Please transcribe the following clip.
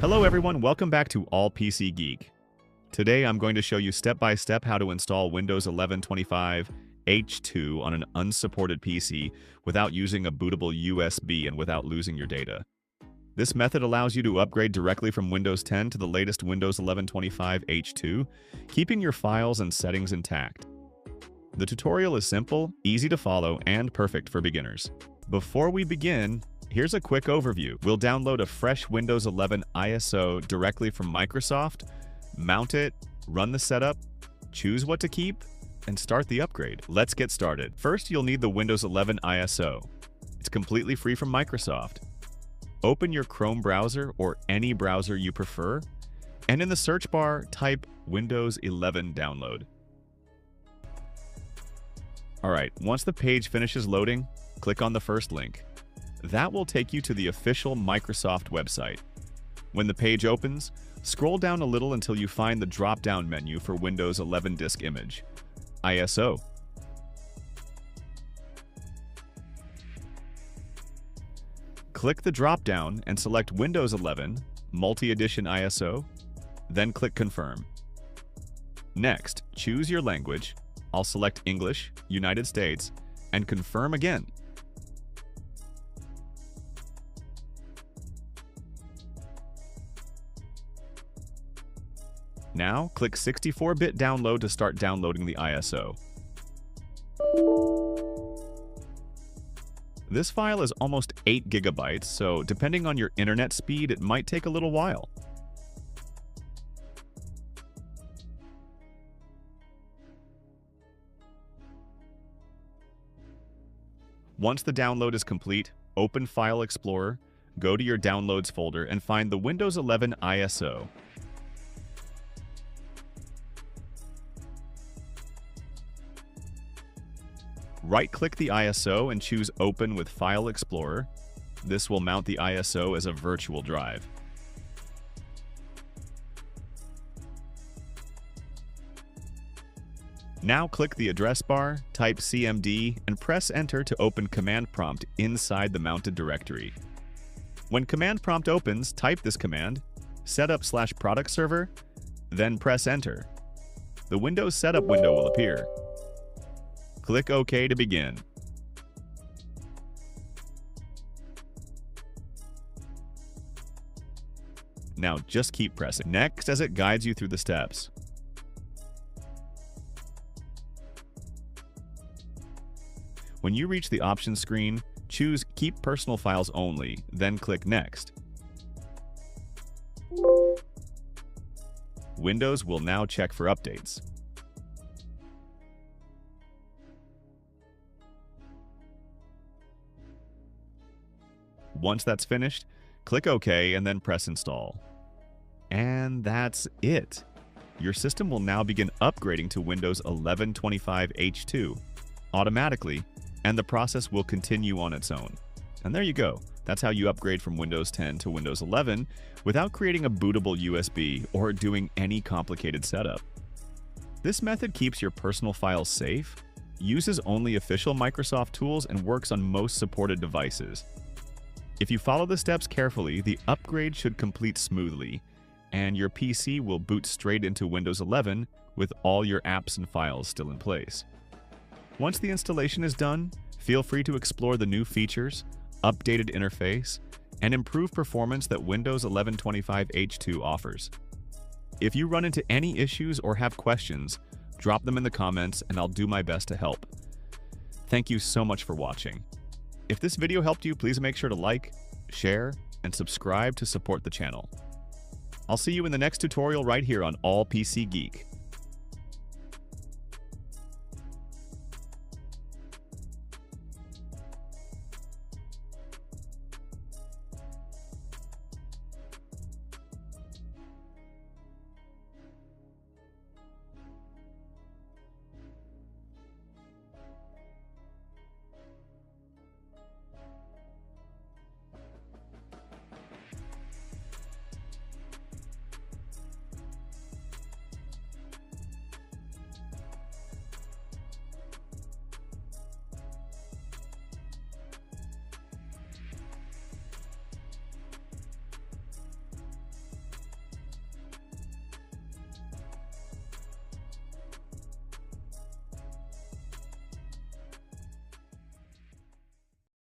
Hello everyone, welcome back to All PC Geek. Today I'm going to show you step-by-step how to install Windows 11 25 H2 on an unsupported PC without using a bootable USB and without losing your data. This method allows you to upgrade directly from Windows 10 to the latest Windows 11 25 H2, keeping your files and settings intact. The tutorial is simple, easy to follow, and perfect for beginners. Before we begin, here's a quick overview. We'll download a fresh Windows 11 ISO directly from Microsoft, mount it, run the setup, choose what to keep, and start the upgrade. Let's get started. First, you'll need the Windows 11 ISO. It's completely free from Microsoft. Open your Chrome browser or any browser you prefer, and in the search bar, type Windows 11 Download. Alright, once the page finishes loading, click on the first link. That will take you to the official Microsoft website. When the page opens, scroll down a little until you find the drop-down menu for Windows 11 Disk Image, ISO. Click the drop-down and select Windows 11 Multi-Edition ISO, then click Confirm. Next, choose your language. I'll select English, United States, and confirm again. Now, click 64-bit download to start downloading the ISO. This file is almost 8 gigabytes, so depending on your internet speed, it might take a little while. Once the download is complete, open File Explorer, go to your Downloads folder, and find the Windows 11 ISO. Right-click the ISO and choose Open with File Explorer. This will mount the ISO as a virtual drive. Now click the address bar, type CMD, and press Enter to open Command Prompt inside the mounted directory. When Command Prompt opens, type this command, setup/product server, then press Enter. The Windows Setup window will appear. Click OK to begin. Now just keep pressing Next as it guides you through the steps. When you reach the options screen, choose Keep Personal Files Only, then click Next. Windows will now check for updates. Once that's finished, click OK and then press Install. And that's it. Your system will now begin upgrading to Windows 11 25 H2 automatically, and the process will continue on its own. And there you go. That's how you upgrade from Windows 10 to Windows 11 without creating a bootable USB or doing any complicated setup. This method keeps your personal files safe, uses only official Microsoft tools, and works on most supported devices. If you follow the steps carefully, the upgrade should complete smoothly, and your PC will boot straight into Windows 11 with all your apps and files still in place. Once the installation is done, feel free to explore the new features, updated interface, and improved performance that Windows 11 25 H2 offers. If you run into any issues or have questions, drop them in the comments and I'll do my best to help. Thank you so much for watching. If this video helped you, please make sure to like, share, and subscribe to support the channel. I'll see you in the next tutorial right here on All PC Geek.